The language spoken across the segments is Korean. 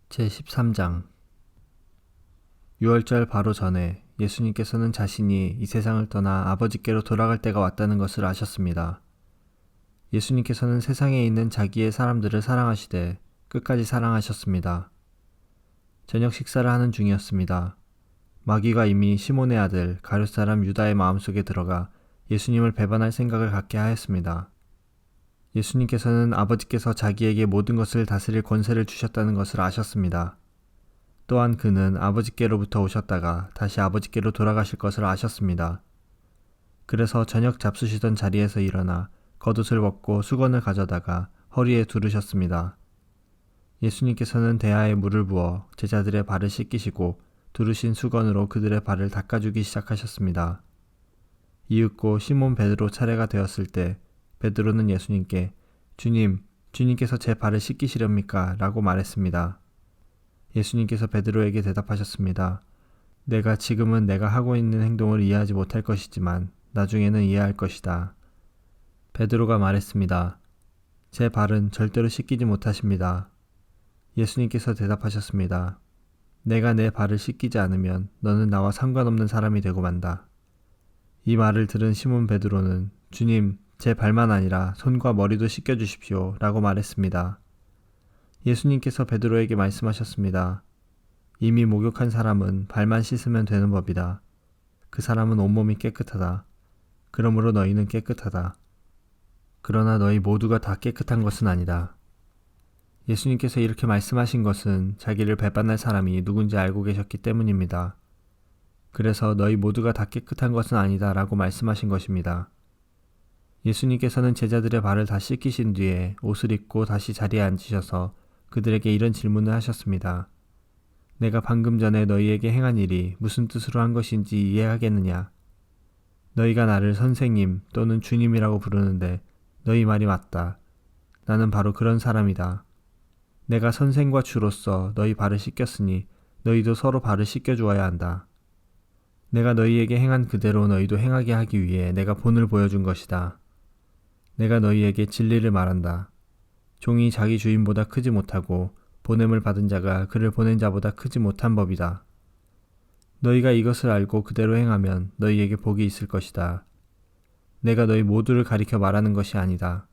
제13장 유월절 바로 전에 예수님께서는 자신이 이 세상을 떠나 아버지께로 돌아갈 때가 왔다는 것을 아셨습니다. 예수님께서는 세상에 있는 자기의 사람들을 사랑하시되 끝까지 사랑하셨습니다. 저녁 식사를 하는 중이었습니다. 마귀가 이미 시몬의 아들 가룟 사람 유다의 마음속에 들어가 예수님을 배반할 생각을 갖게 하였습니다. 예수님께서는 아버지께서 자기에게 모든 것을 다스릴 권세를 주셨다는 것을 아셨습니다. 또한 그는 아버지께로부터 오셨다가 다시 아버지께로 돌아가실 것을 아셨습니다. 그래서 저녁 잡수시던 자리에서 일어나 겉옷을 벗고 수건을 가져다가 허리에 두르셨습니다. 예수님께서는 대야에 물을 부어 제자들의 발을 씻기시고 두르신 수건으로 그들의 발을 닦아주기 시작하셨습니다. 이윽고 시몬 베드로 차례가 되었을 때 베드로는 예수님께 주님, 주님께서 제 발을 씻기시렵니까? 라고 말했습니다. 예수님께서 베드로에게 대답하셨습니다. 내가 지금은 내가 하고 있는 행동을 이해하지 못할 것이지만 나중에는 이해할 것이다. 베드로가 말했습니다. 제 발은 절대로 씻기지 못하십니다. 예수님께서 대답하셨습니다. 내가 내 발을 씻기지 않으면 너는 나와 상관없는 사람이 되고 만다. 이 말을 들은 시몬 베드로는 주님, 제 발만 아니라 손과 머리도 씻겨주십시오 라고 말했습니다. 예수님께서 베드로에게 말씀하셨습니다. 이미 목욕한 사람은 발만 씻으면 되는 법이다. 그 사람은 온몸이 깨끗하다. 그러므로 너희는 깨끗하다. 그러나 너희 모두가 다 깨끗한 것은 아니다. 예수님께서 이렇게 말씀하신 것은 자기를 배반할 사람이 누군지 알고 계셨기 때문입니다. 그래서 너희 모두가 다 깨끗한 것은 아니다 라고 말씀하신 것입니다. 예수님께서는 제자들의 발을 다 씻기신 뒤에 옷을 입고 다시 자리에 앉으셔서 그들에게 이런 질문을 하셨습니다. 내가 방금 전에 너희에게 행한 일이 무슨 뜻으로 한 것인지 이해하겠느냐? 너희가 나를 선생님 또는 주님이라고 부르는데 너희 말이 맞다. 나는 바로 그런 사람이다. 내가 선생과 주로서 너희 발을 씻겼으니 너희도 서로 발을 씻겨주어야 한다. 내가 너희에게 행한 그대로 너희도 행하게 하기 위해 내가 본을 보여준 것이다. 내가 너희에게 진리를 말한다. 종이 자기 주인보다 크지 못하고 보냄을 받은 자가 그를 보낸 자보다 크지 못한 법이다. 너희가 이것을 알고 그대로 행하면 너희에게 복이 있을 것이다. 내가 너희 모두를 가리켜 말하는 것이 아니다.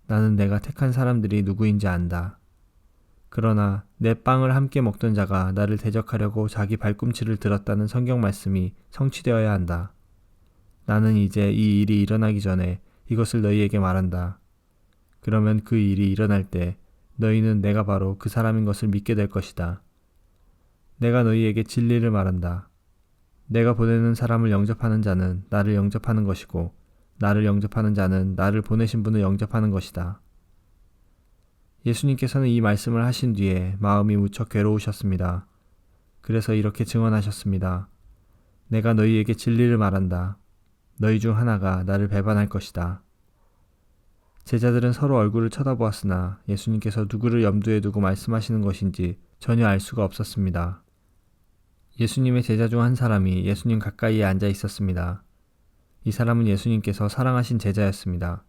나는 내가 택한 사람들이 누구인지 안다. 그러나 내 빵을 함께 먹던 자가 나를 대적하려고 자기 발꿈치를 들었다는 성경 말씀이 성취되어야 한다. 나는 이제 이 일이 일어나기 전에 이것을 너희에게 말한다. 그러면 그 일이 일어날 때 너희는 내가 바로 그 사람인 것을 믿게 될 것이다. 내가 너희에게 진리를 말한다. 내가 보내는 사람을 영접하는 자는 나를 영접하는 것이고 나를 영접하는 자는 나를 보내신 분을 영접하는 것이다. 예수님께서는 이 말씀을 하신 뒤에 마음이 무척 괴로우셨습니다. 그래서 이렇게 증언하셨습니다. 내가 너희에게 진리를 말한다. 너희 중 하나가 나를 배반할 것이다. 제자들은 서로 얼굴을 쳐다보았으나 예수님께서 누구를 염두에 두고 말씀하시는 것인지 전혀 알 수가 없었습니다. 예수님의 제자 중 한 사람이 예수님 가까이에 앉아 있었습니다. 이 사람은 예수님께서 사랑하신 제자였습니다.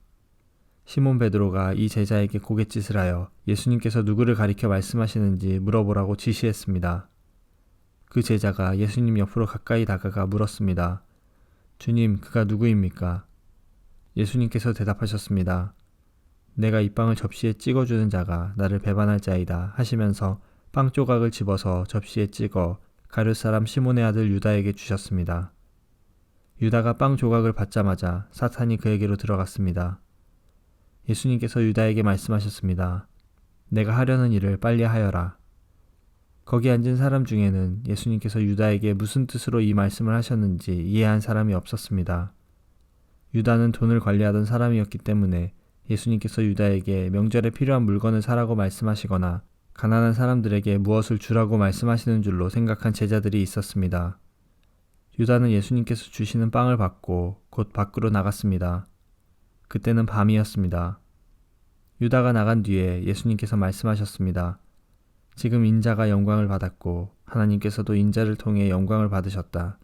시몬 베드로가 이 제자에게 고갯짓을 하여 예수님께서 누구를 가리켜 말씀하시는지 물어보라고 지시했습니다. 그 제자가 예수님 옆으로 가까이 다가가 물었습니다. 주님, 그가 누구입니까? 예수님께서 대답하셨습니다. 내가 이 빵을 접시에 찍어주는 자가 나를 배반할 자이다 하시면서 빵 조각을 집어서 접시에 찍어 가룟 사람 시몬의 아들 유다에게 주셨습니다. 유다가 빵 조각을 받자마자 사탄이 그에게로 들어갔습니다. 예수님께서 유다에게 말씀하셨습니다. 내가 하려는 일을 빨리 하여라. 거기 앉은 사람 중에는 예수님께서 유다에게 무슨 뜻으로 이 말씀을 하셨는지 이해한 사람이 없었습니다. 유다는 돈을 관리하던 사람이었기 때문에 예수님께서 유다에게 명절에 필요한 물건을 사라고 말씀하시거나 가난한 사람들에게 무엇을 주라고 말씀하시는 줄로 생각한 제자들이 있었습니다. 유다는 예수님께서 주시는 빵을 받고 곧 밖으로 나갔습니다. 그때는 밤이었습니다. 유다가 나간 뒤에 예수님께서 말씀하셨습니다. 지금 인자가 영광을 받았고 하나님께서도 인자를 통해 영광을 받으셨다.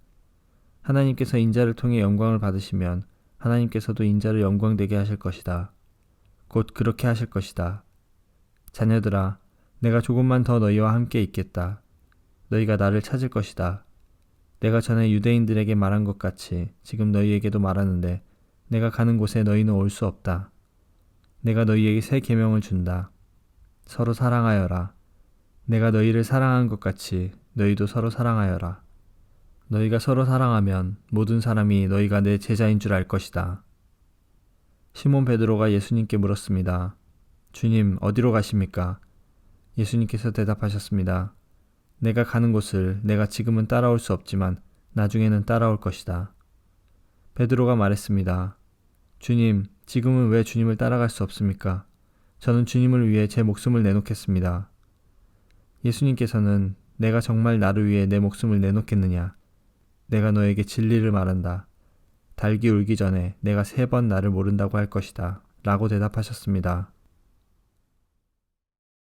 하나님께서 인자를 통해 영광을 받으시면 하나님께서도 인자를 영광되게 하실 것이다. 곧 그렇게 하실 것이다. 자녀들아, 내가 조금만 더 너희와 함께 있겠다. 너희가 나를 찾을 것이다. 내가 전에 유대인들에게 말한 것 같이 지금 너희에게도 말하는데 내가 가는 곳에 너희는 올 수 없다. 내가 너희에게 새 계명을 준다. 서로 사랑하여라. 내가 너희를 사랑한 것 같이 너희도 서로 사랑하여라. 너희가 서로 사랑하면 모든 사람이 너희가 내 제자인 줄 알 것이다. 시몬 베드로가 예수님께 물었습니다. 주님, 어디로 가십니까? 예수님께서 대답하셨습니다. 내가 가는 곳을 내가 지금은 따라올 수 없지만 나중에는 따라올 것이다. 베드로가 말했습니다. 주님, 지금은 왜 주님을 따라갈 수 없습니까? 저는 주님을 위해 제 목숨을 내놓겠습니다. 예수님께서는 내가 정말 나를 위해 내 목숨을 내놓겠느냐? 내가 너에게 진리를 말한다. 닭이 울기 전에 내가 3번 나를 모른다고 할 것이다. 라고 대답하셨습니다.